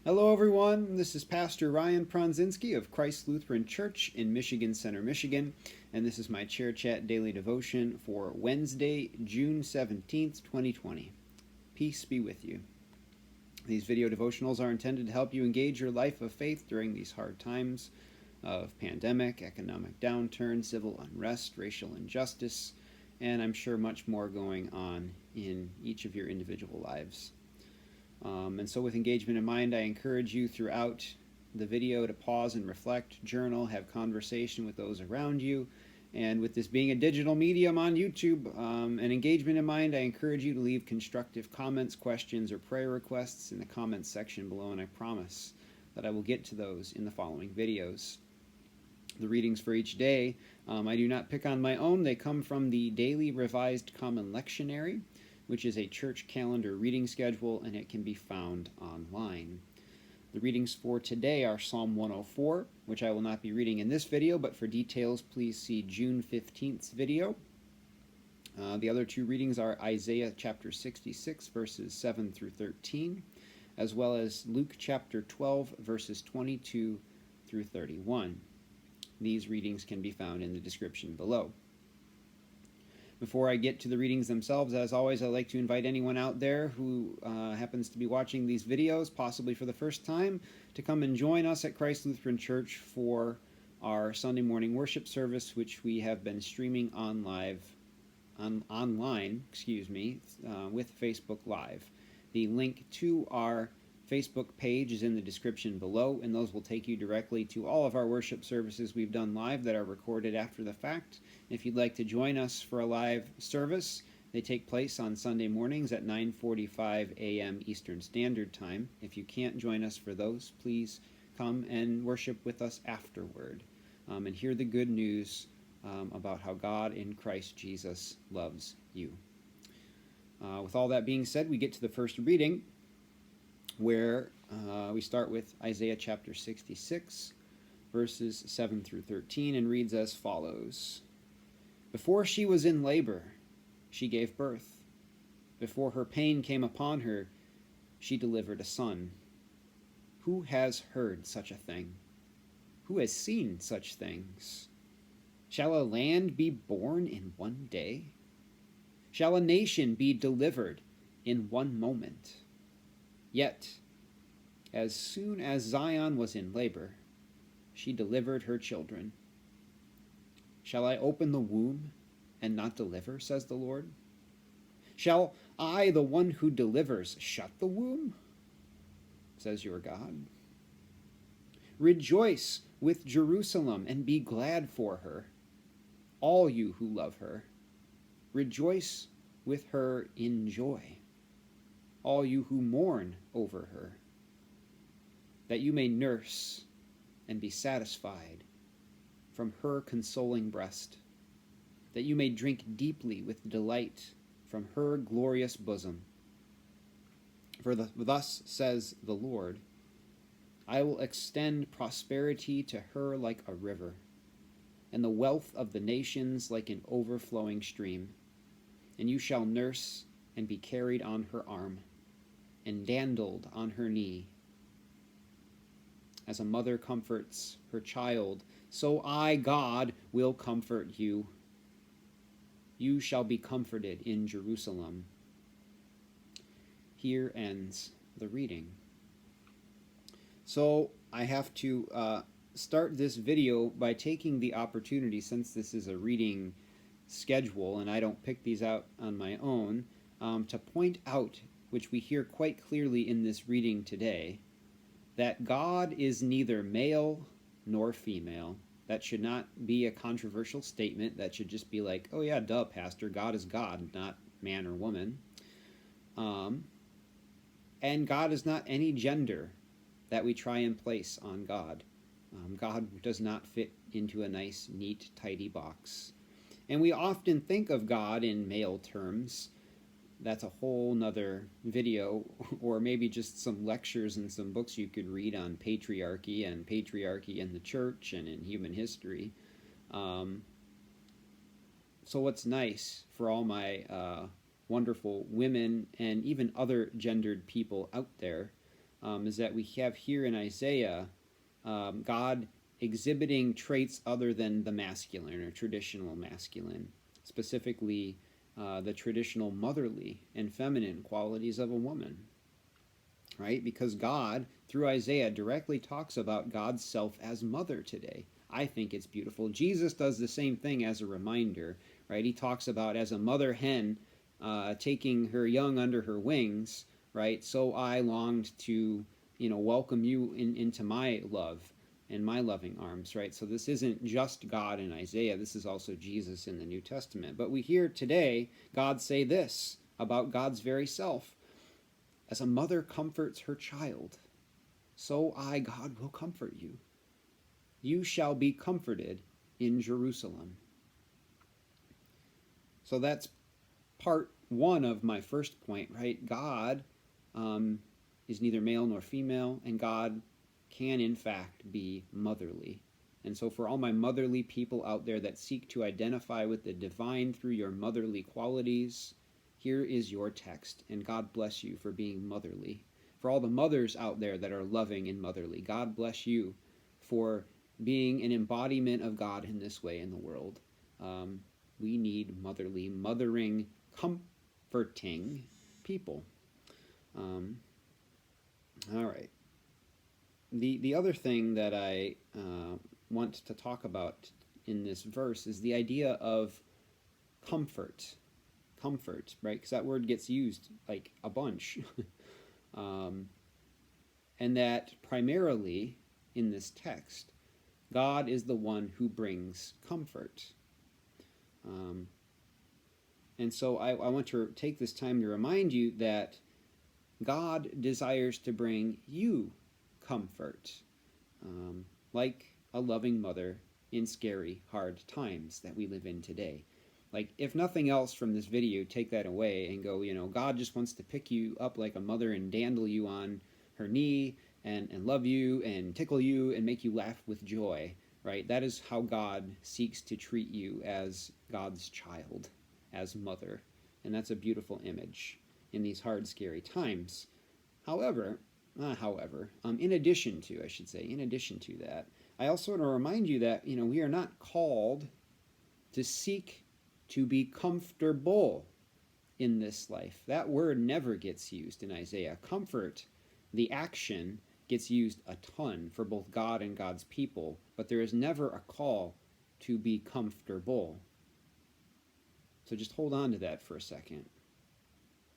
Hello, everyone. This is Pastor Ryan Pronzinski of Christ Lutheran Church in Michigan Center, Michigan, and this is my Chair Chat Daily Devotion for Wednesday, June 17th, 2020. Peace be with you. These video devotionals are intended to help you engage your life of faith during these hard times of pandemic, economic downturn, civil unrest, racial injustice, and I'm sure much more going on in each of your individual lives. And so with engagement in mind, I encourage you throughout the video to pause and reflect, journal, have conversation with those around you. And with this being a digital medium on YouTube, and engagement in mind, I encourage you to leave constructive comments, questions, or prayer requests in the comments section below, and I promise that I will get to those in the following videos. The readings for each day, I do not pick on my own. They come from the Daily Revised Common Lectionary, which is a church calendar reading schedule, and it can be found online. The readings for today are Psalm 104, which I will not be reading in this video, but for details, please see June 15th's video. The other two readings are Isaiah chapter 66, verses 7 through 13, as well as Luke chapter 12, verses 22 through 31. These readings can be found in the description below. Before I get to the readings themselves, as always, I'd like to invite anyone out there who happens to be watching these videos, possibly for the first time, to come and join us at Christ Lutheran Church for our Sunday morning worship service, which we have been streaming online with Facebook Live. The link to our Facebook page is in the description below, and those will take you directly to all of our worship services we've done live that are recorded after the fact. If you'd like to join us for a live service, they take place on Sunday mornings at 9:45 a.m. Eastern Standard Time. If you can't join us for those, please come and worship with us afterward and hear the good news about how God in Christ Jesus loves you. With all that being said, we get to the first reading, where we start with Isaiah chapter 66, verses 7 through 13, and reads as follows. Before she was in labor, she gave birth. Before her pain came upon her, she delivered a son. Who has heard such a thing? Who has seen such things? Shall a land be born in one day? Shall a nation be delivered in one moment? Yet, as soon as Zion was in labor, she delivered her children. Shall I open the womb and not deliver, says the Lord? Shall I, the one who delivers, shut the womb, says your God? Rejoice with Jerusalem and be glad for her, all you who love her. Rejoice with her in joy, all you who mourn over her, that you may nurse and be satisfied from her consoling breast, that you may drink deeply with delight from her glorious bosom. For thus says the Lord, I will extend prosperity to her like a river, and the wealth of the nations like an overflowing stream. And you shall nurse and be carried on her arm, and dandled on her knee. As a mother comforts her child, so I, God, will comfort you. You shall be comforted in Jerusalem. Here ends the reading. So I have to start this video by taking the opportunity, since this is a reading schedule and I don't pick these out on my own, to point out, which we hear quite clearly in this reading today, that God is neither male nor female. That should not be a controversial statement. That should just be like, oh yeah, duh, Pastor, God is God, not man or woman. And God is not any gender that we try and place on God. God does not fit into a nice, neat, tidy box. And we often think of God in male terms. That's a whole nother video, or maybe just some lectures and some books you could read on patriarchy and patriarchy in the church and in human history. So what's nice for all my wonderful women and even other gendered people out there is that we have here in Isaiah God exhibiting traits other than the masculine or traditional masculine, specifically the traditional motherly and feminine qualities of a woman, right? Because God, through Isaiah, directly talks about God's self as mother today. I think it's beautiful. Jesus does the same thing as a reminder, right? He talks about as a mother hen taking her young under her wings, right? So I longed to, welcome you into my love and my loving arms, right? So this isn't just God in Isaiah. This is also Jesus in the New Testament. But we hear today God say this about God's very self. As a mother comforts her child, so I, God, will comfort you. You shall be comforted in Jerusalem. So that's part one of my first point, right? God is neither male nor female, and God can, in fact, be motherly. And so for all my motherly people out there that seek to identify with the divine through your motherly qualities, here is your text, and God bless you for being motherly. For all the mothers out there that are loving and motherly, God bless you for being an embodiment of God in this way in the world. We need motherly, mothering, comforting people. All right. The other thing that I want to talk about in this verse is the idea of comfort. Comfort, right? Because that word gets used like a bunch. And that primarily in this text, God is the one who brings comfort. And so I want to take this time to remind you that God desires to bring you comfort, like a loving mother in scary, hard times that we live in today. Like, if nothing else from this video, take that away and go, God just wants to pick you up like a mother and dandle you on her knee and love you and tickle you and make you laugh with joy, right? That is how God seeks to treat you as God's child, as mother. And that's a beautiful image in these hard, scary times. In addition to that, I also want to remind you that, we are not called to seek to be comfortable in this life. That word never gets used in Isaiah. Comfort, the action, gets used a ton for both God and God's people, but there is never a call to be comfortable. So just hold on to that for a second.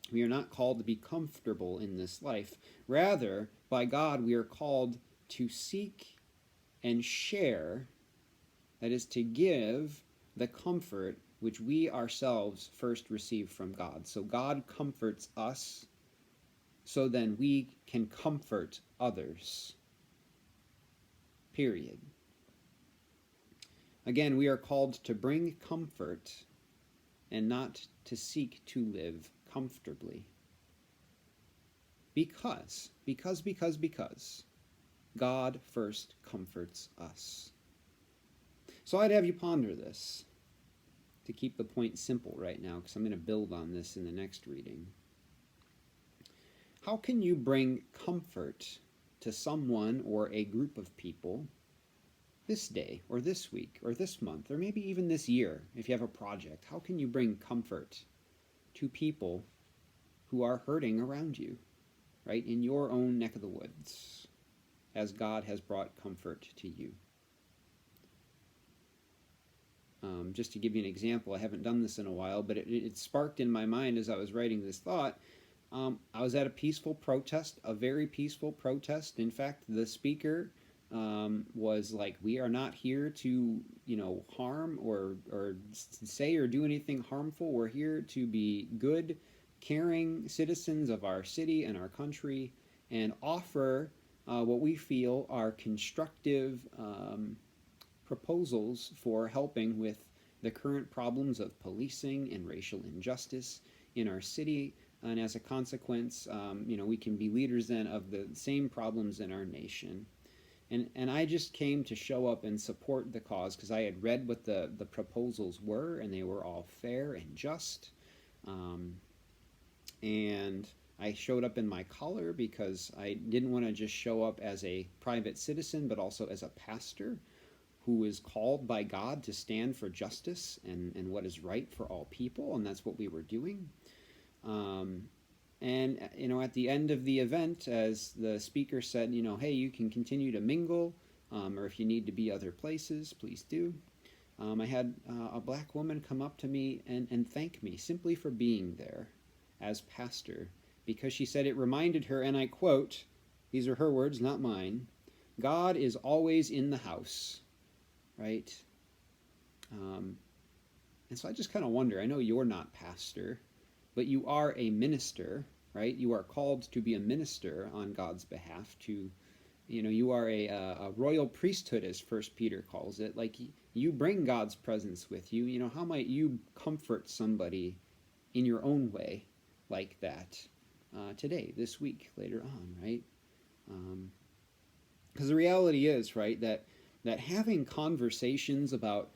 We are not called to be comfortable in this life. Rather, by God, we are called to seek and share, that is, to give the comfort which we ourselves first receive from God. So God comforts us, so then we can comfort others. Period. Again, we are called to bring comfort and not to seek to live comfortably. Because God first comforts us. So I'd have you ponder this, to keep the point simple right now, because I'm going to build on this in the next reading. How can you bring comfort to someone or a group of people this day, or this week, or this month, or maybe even this year, if you have a project? How can you bring comfort to people who are hurting around you, right, in your own neck of the woods, as God has brought comfort to you? Just to give you an example, I haven't done this in a while, but it sparked in my mind as I was writing this thought. I was at a peaceful protest, a very peaceful protest. In fact, the speaker was like, we are not here to, harm or say or do anything harmful. We're here to be good, caring citizens of our city and our country and offer what we feel are constructive proposals for helping with the current problems of policing and racial injustice in our city. And as a consequence, we can be leaders then of the same problems in our nation. And I just came to show up and support the cause because I had read what the proposals were, and they were all fair and just. And I showed up in my collar because I didn't want to just show up as a private citizen, but also as a pastor who is called by God to stand for justice and what is right for all people, and that's what we were doing. And at the end of the event, as the speaker said, hey, you can continue to mingle, or if you need to be other places, please do. I had a black woman come up to me and thank me simply for being there as pastor, because she said it reminded her, and I quote, these are her words, not mine, God is always in the house, right? And so I just kind of wonder, I know you're not pastor, but you are a minister, right? You are called to be a minister on God's behalf. You are a royal priesthood, as First Peter calls it. Like, you bring God's presence with you. How might you comfort somebody in your own way like that today, this week, later on, right? Because the reality is, right, that having conversations about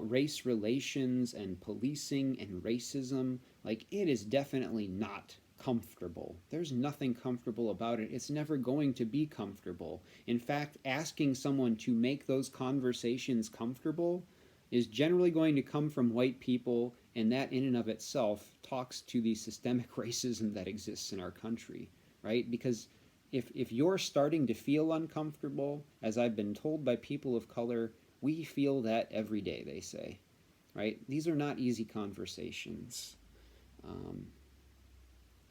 race relations and policing and racism, like, it is definitely not comfortable. There's nothing comfortable about it. It's never going to be comfortable. In fact, asking someone to make those conversations comfortable is generally going to come from white people, and that in and of itself talks to the systemic racism that exists in our country, right? Because if you're starting to feel uncomfortable, as I've been told by people of color, we feel that every day, they say, right? These are not easy conversations.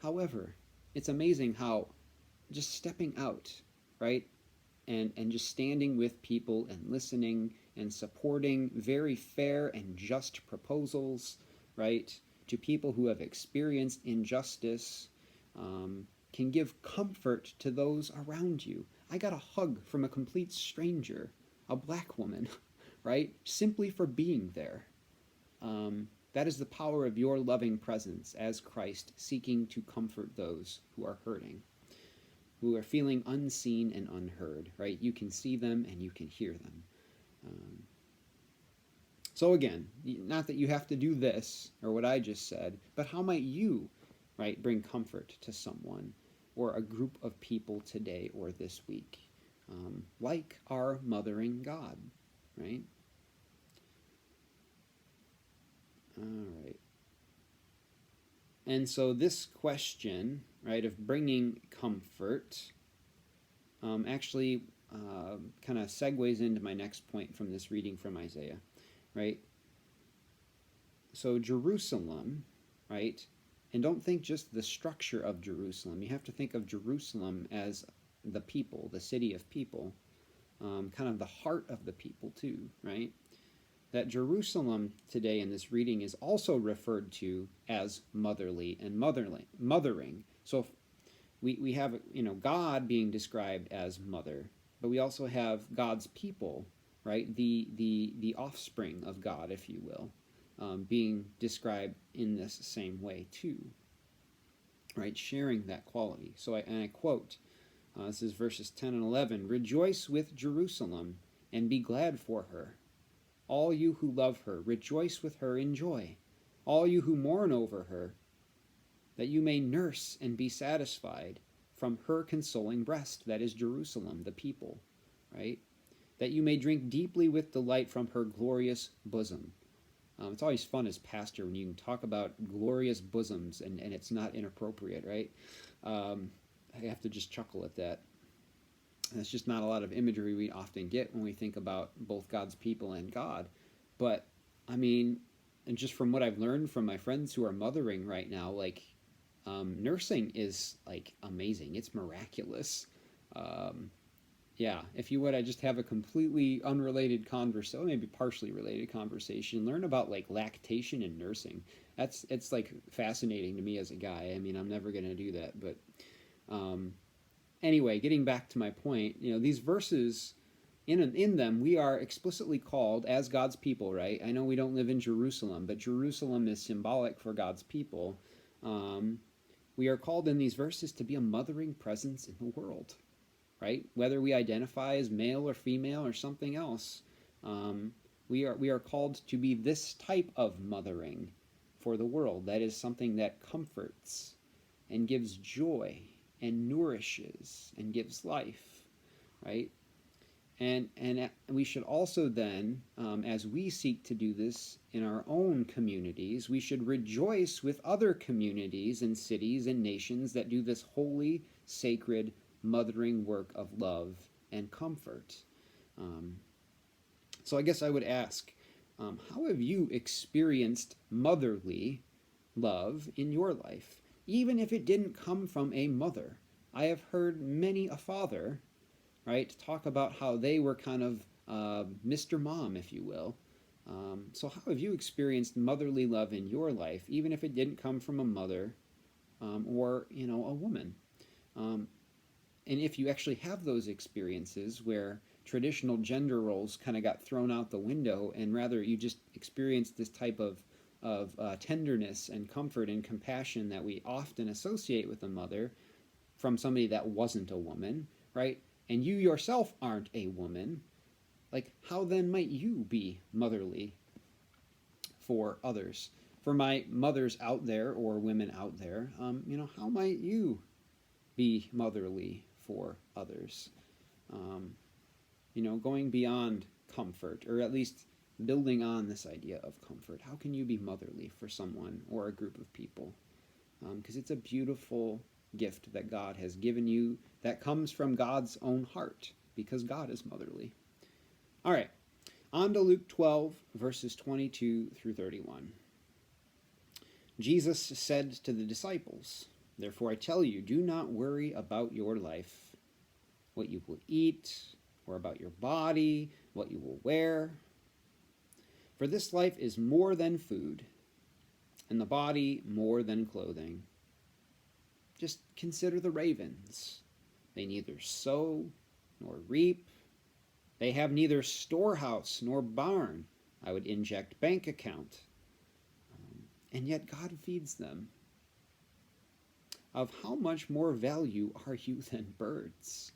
However, it's amazing how just stepping out, right, and just standing with people and listening and supporting very fair and just proposals, right, to people who have experienced injustice, can give comfort to those around you. I got a hug from a complete stranger, a black woman, right, simply for being there. That is the power of your loving presence as Christ, seeking to comfort those who are hurting, who are feeling unseen and unheard, right? You can see them and you can hear them. So again, not that you have to do this or what I just said, but how might you, right, bring comfort to someone or a group of people today or this week, like our mothering God, right? All right. And so this question, right, of bringing comfort, actually kind of segues into my next point from this reading from Isaiah, right? So Jerusalem, right, and don't think just the structure of Jerusalem. You have to think of Jerusalem as the people, the city of people, kind of the heart of the people too, right? That Jerusalem today in this reading is also referred to as motherly and mothering. So we have God being described as mother, but we also have God's people, right? The offspring of God, if you will, being described in this same way too, right? Sharing that quality. So I quote, this is verses 10 and 11, "Rejoice with Jerusalem and be glad for her. All you who love her, rejoice with her in joy. All you who mourn over her, that you may nurse and be satisfied from her consoling breast," that is Jerusalem, the people, right? "That you may drink deeply with delight from her glorious bosom." It's always fun as pastor when you can talk about glorious bosoms and it's not inappropriate, right? I have to just chuckle at that. That's just not a lot of imagery we often get when we think about both God's people and God. But, I mean, and just from what I've learned from my friends who are mothering right now, like, nursing is, like, amazing. It's miraculous. Yeah, if you would, I just have a completely unrelated conversation, maybe partially related conversation, learn about, like, lactation and nursing. It's, like, fascinating to me as a guy. I mean, I'm never going to do that, but... Anyway, getting back to my point, these verses, in them, we are explicitly called as God's people, right? I know we don't live in Jerusalem, but Jerusalem is symbolic for God's people. We are called in these verses to be a mothering presence in the world, right? Whether we identify as male or female or something else, we are called to be this type of mothering for the world. That is something that comforts, and gives joy and nourishes and gives life, right? And we should also then, as we seek to do this in our own communities, we should rejoice with other communities and cities and nations that do this holy, sacred, mothering work of love and comfort. So I guess I would ask, how have you experienced motherly love in your life, even if it didn't come from a mother? I have heard many a father, right, talk about how they were kind of Mr. Mom, if you will. So how have you experienced motherly love in your life, even if it didn't come from a mother or, a woman? And if you actually have those experiences where traditional gender roles kind of got thrown out the window, and rather you just experienced this type of tenderness and comfort and compassion that we often associate with a mother from somebody that wasn't a woman, right? And you yourself aren't a woman, like how then might you be motherly for others? For my mothers out there or women out there, how might you be motherly for others? Going beyond comfort, or at least building on this idea of comfort. How can you be motherly for someone or a group of people? Because it's a beautiful gift that God has given you that comes from God's own heart, because God is motherly. All right, on to Luke 12, verses 22 through 31. Jesus said to the disciples, "Therefore I tell you, do not worry about your life, what you will eat, or about your body, what you will wear. For this life is more than food, and the body more than clothing. Just consider the ravens. They neither sow nor reap. They have neither storehouse nor barn. I would inject bank account. And yet God feeds them. Of how much more value are you than birds?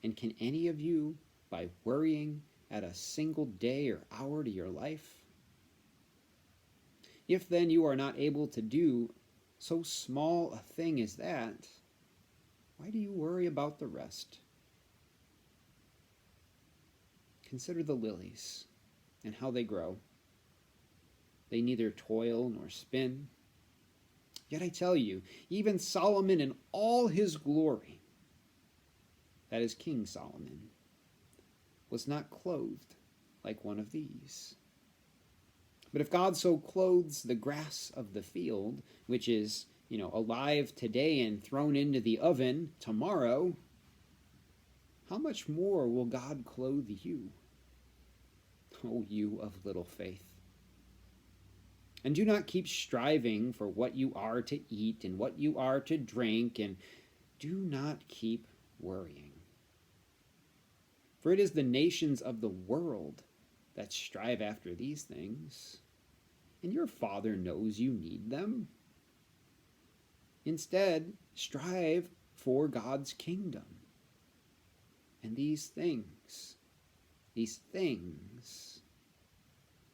And can any of you, by worrying, add a single day or hour to your life? If then you are not able to do so small a thing as that, why do you worry about the rest? Consider the lilies and how they grow. They neither toil nor spin. Yet I tell you, even Solomon in all his glory, that is King Solomon, was not clothed like one of these. But if God so clothes the grass of the field, which is, alive today and thrown into the oven tomorrow, how much more will God clothe you, O you of little faith? And do not keep striving for what you are to eat and what you are to drink, and do not keep worrying. For it is the nations of the world that strive after these things, and your Father knows you need them. Instead, strive for God's kingdom, and these things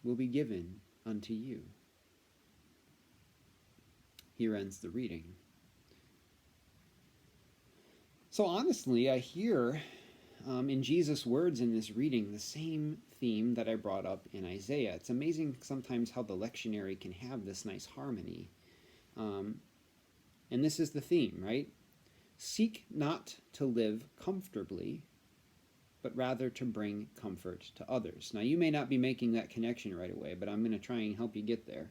will be given unto you. Here ends the reading. So honestly, I hear in Jesus' words in this reading the same theme that I brought up in Isaiah. It's amazing sometimes how the lectionary can have this nice harmony. And this is the theme, right? Seek not to live comfortably, but rather to bring comfort to others. Now, you may not be making that connection right away, but I'm going to try and help you get there.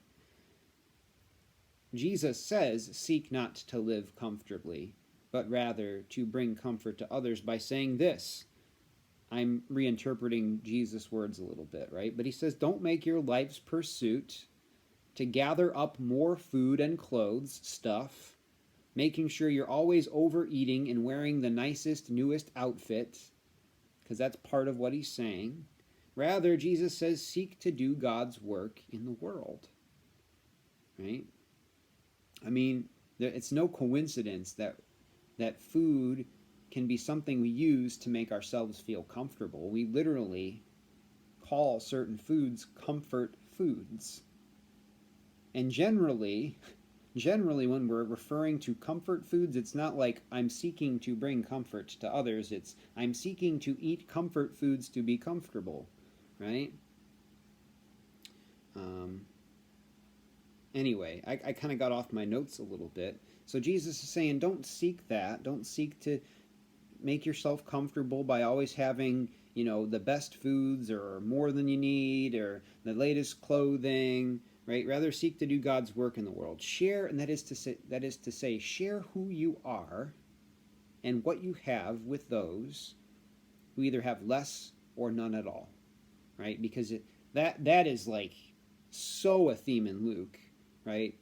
Jesus says, seek not to live comfortably, but rather to bring comfort to others by saying this. I'm reinterpreting Jesus' words a little bit, right? But he says, don't make your life's pursuit to gather up more food and clothes, stuff, making sure you're always overeating and wearing the nicest, newest outfit, because that's part of what he's saying. Rather, Jesus says, seek to do God's work in the world, right? I mean, it's no coincidence that food can be something we use to make ourselves feel comfortable. We literally call certain foods comfort foods. And generally, generally when we're referring to comfort foods, it's not like I'm seeking to bring comfort to others. It's I'm seeking to eat comfort foods to be comfortable, right? Anyway, I kind of got off my notes a little bit. So Jesus is saying, don't seek that. Don't seek to make yourself comfortable by always having, the best foods or more than you need or the latest clothing, right? Rather seek to do God's work in the world. Share, and that is to say, share who you are and what you have with those who either have less or none at all, right? Because that is like so a theme in Luke, right?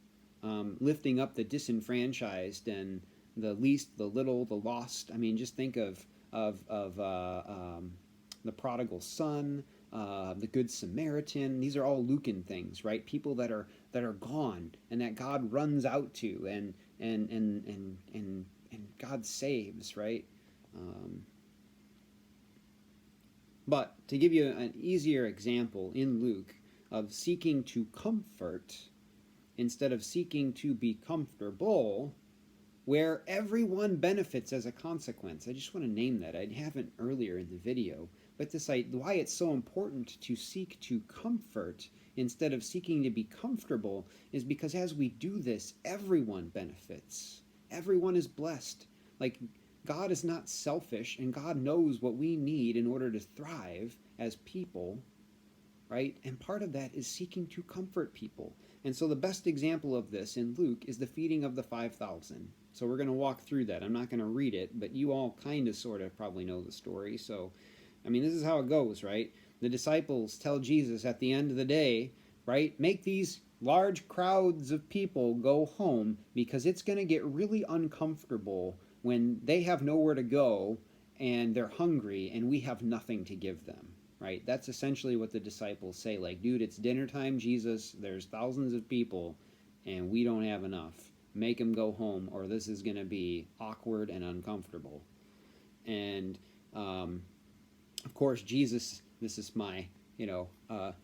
Lifting up the disenfranchised and the least, the little, the lost. I mean, just think of the prodigal son, the good Samaritan. These are all Lucan things, right? People that are gone and that God runs out to and God saves, right? But to give you an easier example in Luke of seeking to comfort instead of seeking to be comfortable, where everyone benefits as a consequence. I just want to name that. I haven't earlier in the video, but why it's so important to seek to comfort instead of seeking to be comfortable is because as we do this, everyone benefits. Everyone is blessed. Like, God is not selfish, and God knows what we need in order to thrive as people, right? And part of that is seeking to comfort people. And so the best example of this in Luke is the feeding of the 5,000. So we're going to walk through that. I'm not going to read it, but you all kind of sort of probably know the story. So, I mean, this is how it goes, right? The disciples tell Jesus at the end of the day, right, make these large crowds of people go home because it's going to get really uncomfortable when they have nowhere to go and they're hungry and we have nothing to give them, right? That's essentially what the disciples say. Like, dude, it's dinner time, Jesus. There's thousands of people and we don't have enough. Make them go home or this is going to be awkward and uncomfortable. And, of course, Jesus, this is my,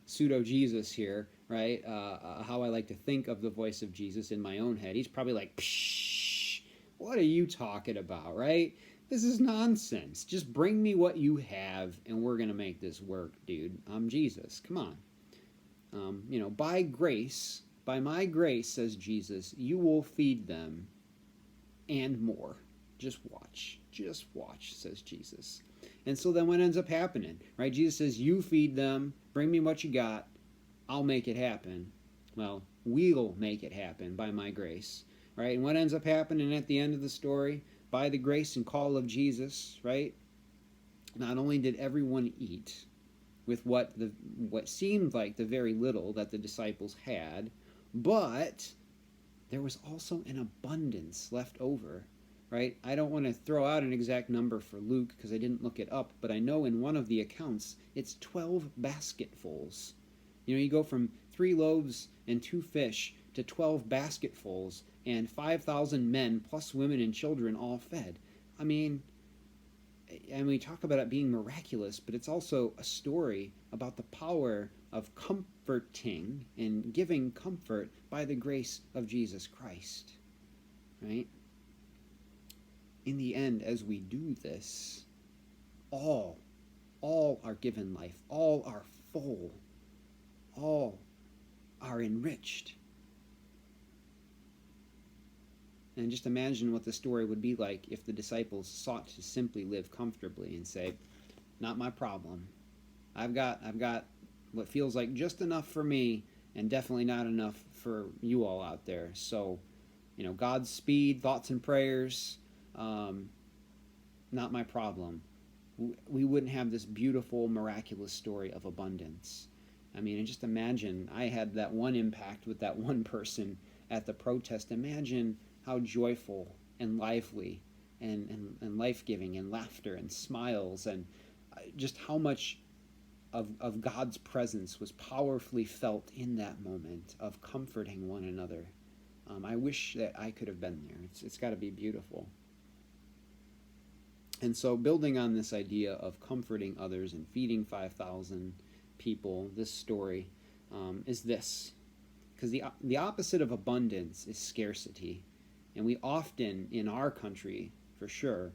pseudo-Jesus here, right? How I like to think of the voice of Jesus in my own head. He's probably like, psh, what are you talking about, right? This is nonsense. Just bring me what you have and we're going to make this work, dude. I'm Jesus. Come on. By grace, by my grace, says Jesus, you will feed them and more. Just watch, says Jesus. And so then what ends up happening, right? Jesus says, you feed them, bring me what you got, I'll make it happen. Well, we'll make it happen by my grace, right? And what ends up happening at the end of the story, by the grace and call of Jesus, right? Not only did everyone eat with what seemed like the very little that the disciples had, but there was also an abundance left over, right? I don't want to throw out an exact number for Luke because I didn't look it up, but I know in one of the accounts it's 12 basketfuls. You go from 3 loaves and 2 fish to 12 basketfuls and 5,000 men plus women and children all fed. I mean, and we talk about it being miraculous, but it's also a story about the power of comforting and giving comfort by the grace of Jesus Christ, right? In the end, as we do this, all are given life, all are full, all are enriched. And just imagine what the story would be like if the disciples sought to simply live comfortably and say, not my problem. I've got what feels like just enough for me and definitely not enough for you all out there. So, Godspeed, thoughts and prayers, not my problem. We wouldn't have this beautiful, miraculous story of abundance. I mean, and just imagine, I had that one impact with that one person at the protest. Imagine how joyful and lively and life-giving and laughter and smiles and just how much of God's presence was powerfully felt in that moment of comforting one another. I wish that I could have been there. It's got to be beautiful. And so building on this idea of comforting others and feeding 5,000 people, this story is this. Because the opposite of abundance is scarcity. And we often, in our country, for sure,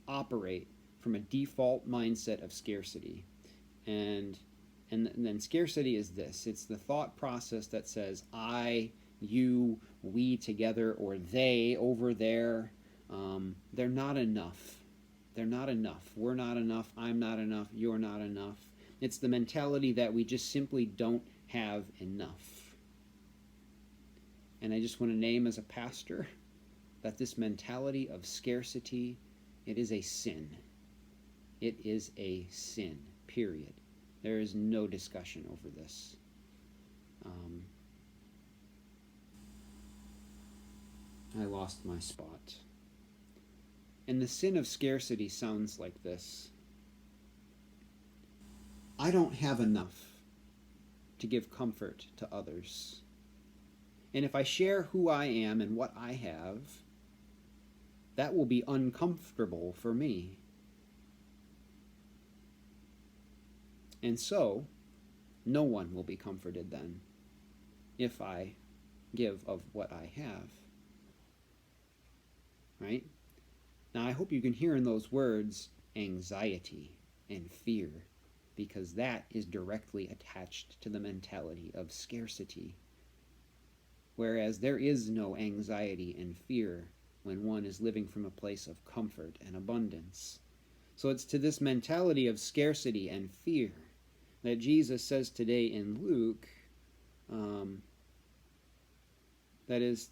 operate from a default mindset of scarcity. And then scarcity is this. It's the thought process that says I, you, we together, or they over there. They're not enough. They're not enough. We're not enough. I'm not enough. You're not enough. It's the mentality that we just simply don't have enough. And I just want to name as a pastor that this mentality of scarcity, it is a sin. It is a sin, period. There is no discussion over this. I lost my spot. And the sin of scarcity sounds like this. I don't have enough to give comfort to others. And if I share who I am and what I have, that will be uncomfortable for me. And so, no one will be comforted then if I give of what I have. Right? Now, I hope you can hear in those words anxiety and fear, because that is directly attached to the mentality of scarcity. Whereas there is no anxiety and fear when one is living from a place of comfort and abundance. So it's to this mentality of scarcity and fear that Jesus says today in Luke, that is,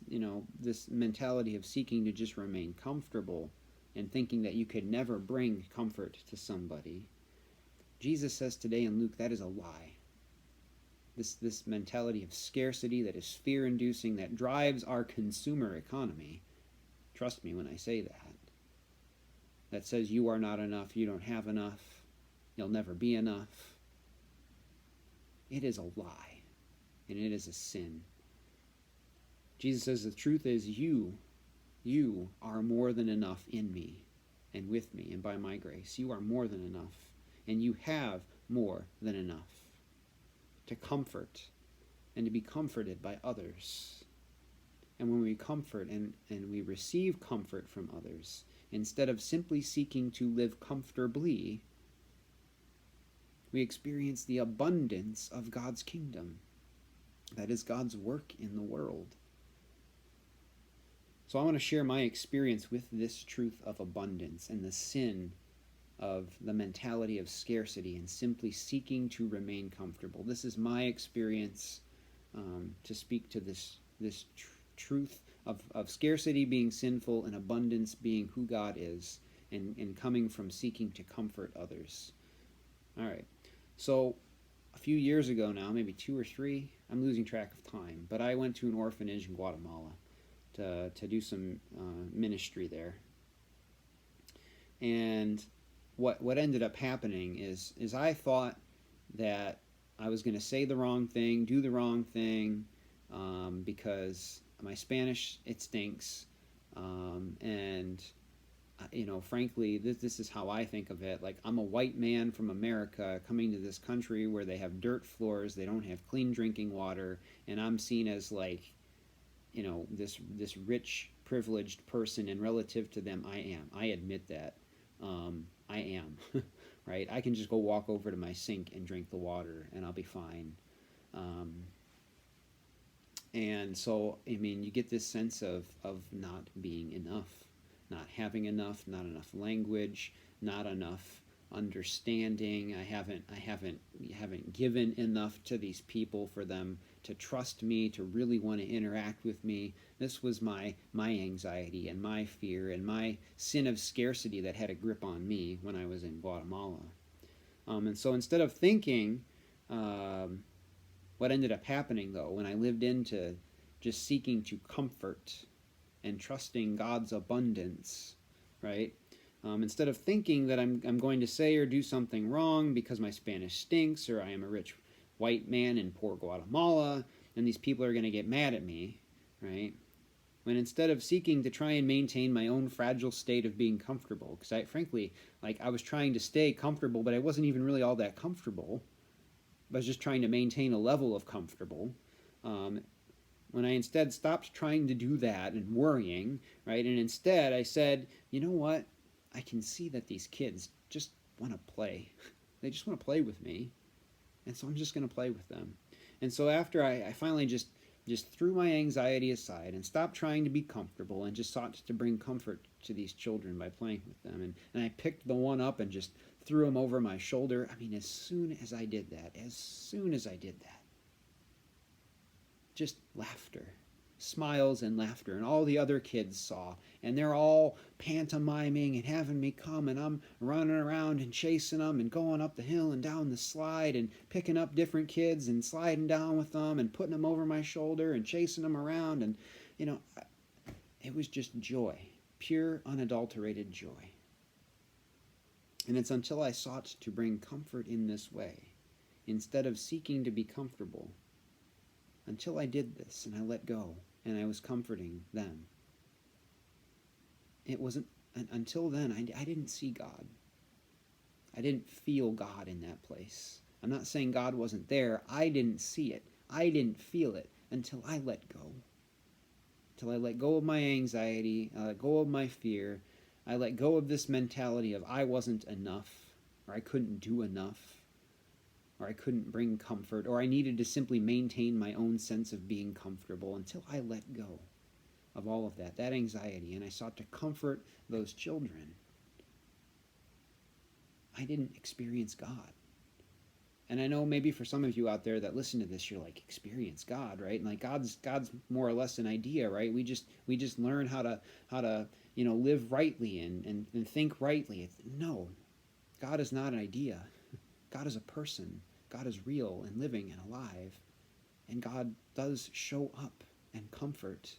this mentality of seeking to just remain comfortable and thinking that you could never bring comfort to somebody. Jesus says today in Luke that is a lie. This mentality of scarcity that is fear-inducing, that drives our consumer economy. Trust me when I say that. That says you are not enough, you don't have enough, you'll never be enough. It is a lie, and it is a sin. Jesus says the truth is you are more than enough in me and with me and by my grace. You are more than enough, and you have more than enough to comfort and to be comforted by others. And when we comfort and we receive comfort from others, instead of simply seeking to live comfortably, we experience the abundance of God's kingdom. That is God's work in the world. So I want to share my experience with this truth of abundance and the sin of the mentality of scarcity and simply seeking to remain comfortable. This is my experience to speak to this truth of scarcity being sinful and abundance being who God is, and coming from seeking to comfort others. All right. So a few years ago now, maybe 2 or 3, I'm losing track of time, but I went to an orphanage in Guatemala to do some ministry there. And what ended up happening is I thought that I was going to say the wrong thing, do the wrong thing, because my Spanish, it stinks, and frankly, this is how I think of it. Like, I'm a white man from America coming to this country where they have dirt floors, they don't have clean drinking water, and I'm seen as like, this rich, privileged person, and relative to them, I admit that. I am, right? I can just go walk over to my sink and drink the water, and I'll be fine. And so, you get this sense of not being enough, not having enough, not enough language, not enough understanding. I haven't given enough to these people for them to trust me, to really want to interact with me. This was my anxiety and my fear and my sin of scarcity that had a grip on me when I was in Guatemala. And so instead of thinking, what ended up happening though, when I lived into just seeking to comfort and trusting God's abundance, right? Instead of thinking that I'm going to say or do something wrong because my Spanish stinks, or I am a rich white man in poor Guatemala, and these people are going to get mad at me, right? When instead of seeking to try and maintain my own fragile state of being comfortable, because I was trying to stay comfortable, but I wasn't even really all that comfortable. I was just trying to maintain a level of comfortable. When I instead stopped trying to do that and worrying, right, and instead I said, you know what? I can see that these kids just want to play. They just want to play with me, and so I'm just going to play with them. And so after I finally just threw my anxiety aside and stopped trying to be comfortable and just sought to bring comfort to these children by playing with them. And I picked the one up and just threw him over my shoulder. I mean, as soon as I did that, just laughter, smiles and laughter, and all the other kids saw, and they're all pantomiming and having me come, and I'm running around and chasing them and going up the hill and down the slide and picking up different kids and sliding down with them and putting them over my shoulder and chasing them around. And it was just joy, pure unadulterated joy. And it's until I sought to bring comfort in this way, instead of seeking to be comfortable, until I did this and I let go and I was comforting them. It wasn't until then I didn't see God. I didn't feel God in that place. I'm not saying God wasn't there. I didn't see it. I didn't feel it until I let go. Until I let go of my anxiety, I let go of my fear. I let go of this mentality of I wasn't enough, or I couldn't do enough, or I couldn't bring comfort, or I needed to simply maintain my own sense of being comfortable, until I let go of all of that anxiety, and I sought to comfort those children. I didn't experience God. And I know maybe for some of you out there that listen to this, you're like, experience God, right? And like God's more or less an idea, right? We just learn how to live rightly and think rightly. No, God is not an idea. God is a person. God is real and living and alive. And God does show up and comfort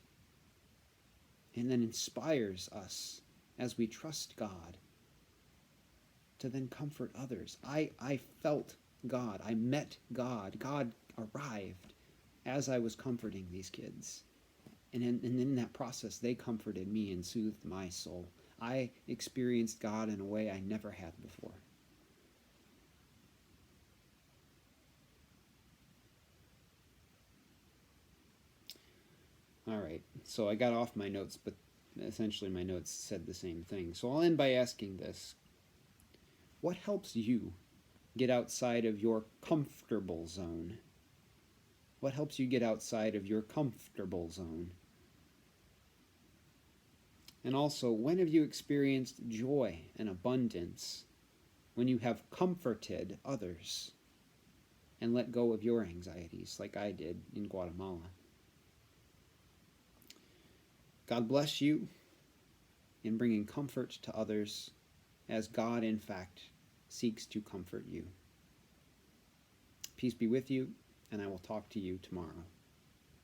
and then inspires us as we trust God to then comfort others. I felt God. I met God. God arrived as I was comforting these kids. And in that process, they comforted me and soothed my soul. I experienced God in a way I never had before. All right, so I got off my notes, but essentially my notes said the same thing. So I'll end by asking this. What helps you get outside of your comfortable zone? What helps you get outside of your comfortable zone? And also, when have you experienced joy and abundance when you have comforted others and let go of your anxieties like I did in Guatemala? God bless you in bringing comfort to others as God, in fact, seeks to comfort you. Peace be with you, and I will talk to you tomorrow.